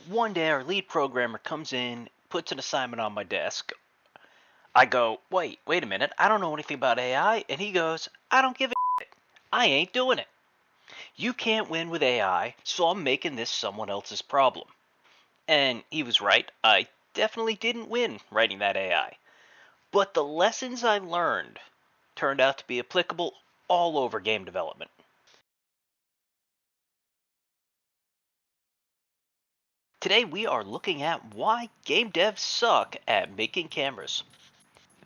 One day our lead programmer comes in, puts an assignment on my desk. I go, wait a minute, I don't know anything about AI. And he goes, I don't give a shit. I ain't doing it. You can't win with AI, so I'm making this someone else's problem. And he was right. I definitely didn't win writing that AI. But the lessons I learned turned out to be applicable all over game development. Today we are looking at why game devs suck at making cameras.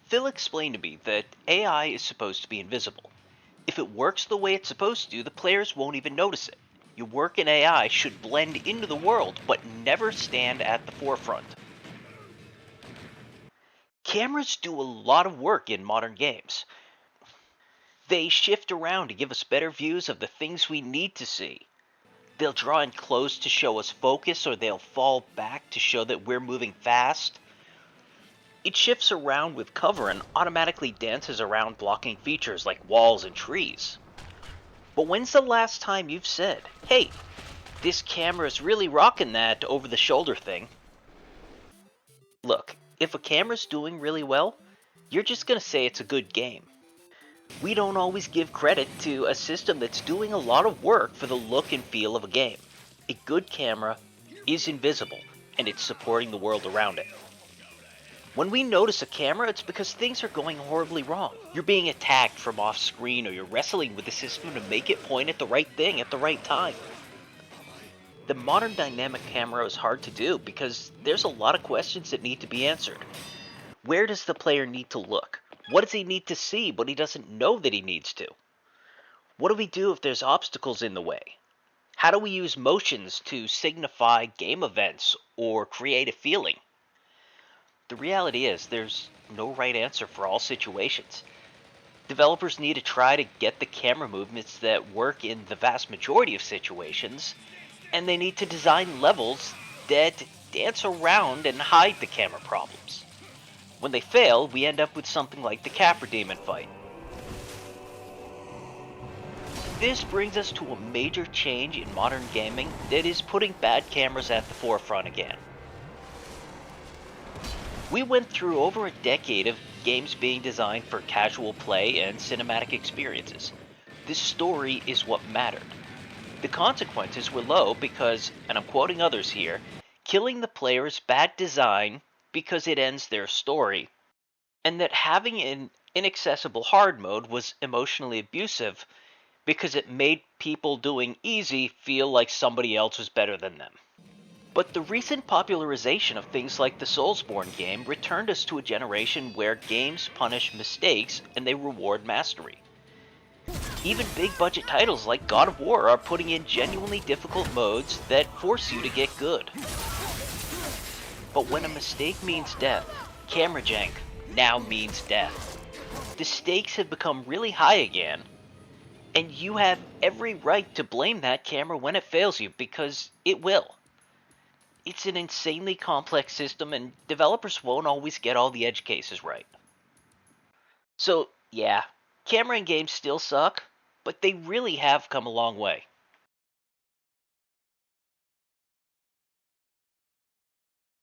Phil explained to me that AI is supposed to be invisible. If it works the way it's supposed to, the players won't even notice it. Your work in AI should blend into the world, but never stand at the forefront. Cameras do a lot of work in modern games. They shift around to give us better views of the things we need to see. They'll draw in close to show us focus, or they'll fall back to show that we're moving fast. It shifts around with cover and automatically dances around blocking features like walls and trees. But when's the last time you've said, hey, this camera's really rocking that over-the-shoulder thing? Look, if a camera's doing really well, you're just gonna say it's a good game. We don't always give credit to a system that's doing a lot of work for the look and feel of a game. A good camera is invisible, and it's supporting the world around it. When we notice a camera, it's because things are going horribly wrong. You're being attacked from off screen, or you're wrestling with the system to make it point at the right thing at the right time. The modern dynamic camera is hard to do because there's a lot of questions that need to be answered. Where does the player need to look? What does he need to see but he doesn't know that he needs to? What do we do if there's obstacles in the way? How do we use motions to signify game events or create a feeling? The reality is there's no right answer for all situations. Developers need to try to get the camera movements that work in the vast majority of situations, and they need to design levels that dance around and hide the camera problems. When they fail, we end up with something like the Capra Demon fight. This brings us to a major change in modern gaming that is putting bad cameras at the forefront again. We went through over a decade of games being designed for casual play and cinematic experiences. This story is what mattered. The consequences were low because, and I'm quoting others here, killing the player is bad design because it ends their story, and that having an inaccessible hard mode was emotionally abusive because it made people doing easy feel like somebody else was better than them. But the recent popularization of things like the Soulsborne game returned us to a generation where games punish mistakes and they reward mastery. Even big budget titles like God of War are putting in genuinely difficult modes that force you to get good. But when a mistake means death, camera jank now means death. The stakes have become really high again, and you have every right to blame that camera when it fails you, because it will. It's an insanely complex system, and developers won't always get all the edge cases right. So, yeah, camera and games still suck, but they really have come a long way.